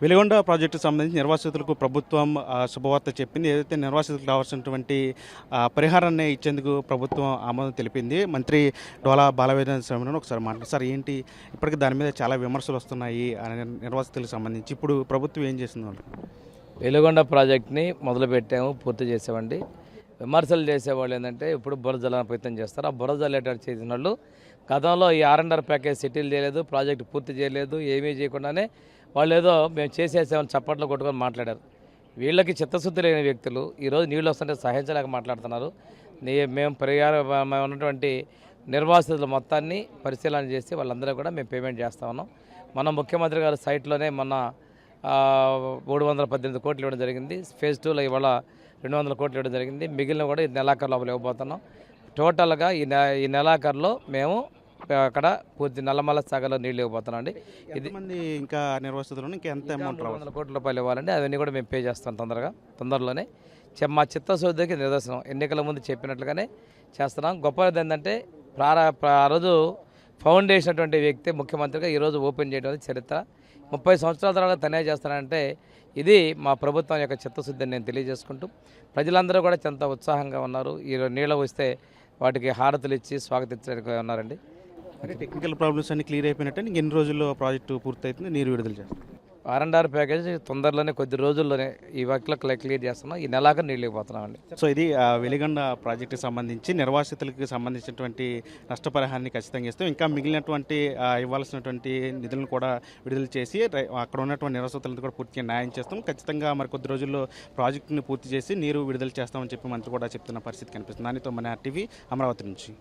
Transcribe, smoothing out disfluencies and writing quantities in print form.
వెలిగొండ ప్రాజెక్టుకు సంబంధించి నిర్వాసితులకు ప్రభుత్వం శుభవార్త చెప్పింది. ఏదైతే నిర్వాసితులకు కావాల్సినటువంటి పరిహారాన్ని ఇచ్చేందుకు ప్రభుత్వం ఆమోదం తెలిపింది. మంత్రి డోలా బాలవీరేంద్ర స్వామిని ఒకసారి మాట్లాడారు. సార్ ఏంటి ఇప్పటికీ దాని మీద చాలా విమర్శలు వస్తున్నాయి నిర్వాసితులకు సంబంధించి. ఇప్పుడు ప్రభుత్వం ఏం చేస్తుంది? వెలిగొండ ప్రాజెక్ట్ని మొదలుపెట్టాము, పూర్తి చేసామండి. విమర్శలు చేసేవాళ్ళు ఏంటంటే ఇప్పుడు బురద జల్లాలని ప్రయత్నం చేస్తారు. ఆ బురద జల్లేటట్టు చేసిన వాళ్ళు గతంలో ఈ R&R ప్యాకేజ్ సెటిల్ చేయలేదు, ప్రాజెక్టు పూర్తి చేయలేదు, ఏమీ చేయకుండానే వాళ్ళు ఏదో మేము చేసేసామని చప్పట్లు కొట్టుకొని మాట్లాడారు. వీళ్ళకి చిత్తశుద్ధి లేని వ్యక్తులు ఈరోజు నీళ్ళు వస్తుంటే సహించలేక మాట్లాడుతున్నారు. మేము మేము ఉన్నటువంటి నిర్వాసితుల మొత్తాన్ని పరిశీలన చేసి వాళ్ళందరూ కూడా మేము పేమెంట్ చేస్తా ఉన్నాం. మన ముఖ్యమంత్రి గారు సైట్లోనే మొన్న 318 కోట్లు ఇవ్వడం జరిగింది. ఫేజ్ 2లో ఇవాళ 200 కోట్లు ఇవ్వడం జరిగింది. మిగిలిన కూడా ఈ నెలాఖరు లోపల ఇవ్వబోతున్నాం. టోటల్గా ఈ నెలాఖరులో మేము అక్కడ పూర్తి నల్లమల్ల సాగర్లో నీళ్ళు ఇవ్వబోతున్నాం అండి. ఇది మంది ఇంకా నిర్వాసితులు ఇంకా ఎంత అమౌంట్ 200 కోట్ల రూపాయలు ఇవ్వాలండి. అవన్నీ కూడా మేము పే చేస్తాం తొందరలోనే. మా చిత్తశుద్ధికి నిదర్శనం. ఎన్నికల ముందు చెప్పినట్లుగానే చేస్తున్నాం. గొప్పది ఏంటంటే ఆ రోజు ఫౌండేషన్ అటువంటి వ్యక్తి ముఖ్యమంత్రిగా ఈరోజు ఓపెన్ చేయడం అనేది చరిత్ర. 30 సంవత్సరాల తర్వాత తనే చేస్తానంటే ఇది మా ప్రభుత్వం యొక్క చిత్తశుద్ధిని నేను తెలియజేసుకుంటూ ప్రజలందరూ కూడా ఎంత ఉత్సాహంగా ఉన్నారు. ఈ నీళ్ళు వస్తే వాటికి హారతులు ఇచ్చి స్వాగతించడానికి ఉన్నారండి. అంటే టెక్నికల్ ప్రాబ్లమ్స్ అన్ని క్లియర్ అయిపోయినట్టే ఎన్ని రోజుల్లో ప్రాజెక్టు పూర్తవుతుంది, నీరు విడుదల చేస్తారు? R&R ప్యాకేజ్ తొందరలోనే కొద్ది రోజుల్లోనే ఈ వర్క్లో క్లియర్ చేస్తున్నాం. ఈ నెలాఖరు నీళ్ళు ఇవ్వబోతున్నామండి. సో ఇది వెలిగొండ ప్రాజెక్టుకి సంబంధించి నిర్వాసితులకు సంబంధించినటువంటి నష్టపరిహారాన్ని ఖచ్చితంగా ఇస్తాం. ఇంకా మిగిలినటువంటి ఇవ్వాల్సినటువంటి నిధులను కూడా విడుదల చేసి అక్కడ ఉన్నటువంటి నిర్వాసితులకు కూడా పూర్తిగా న్యాయం చేస్తాం. ఖచ్చితంగా మరి కొద్ది రోజుల్లో ప్రాజెక్టుని పూర్తి చేసి నీరు విడుదల చేస్తామని చెప్పి మంత్రి కూడా చెప్తున్న పరిస్థితి కనిపిస్తుంది. దానితో మన టీవీ అమరావతి నుంచి.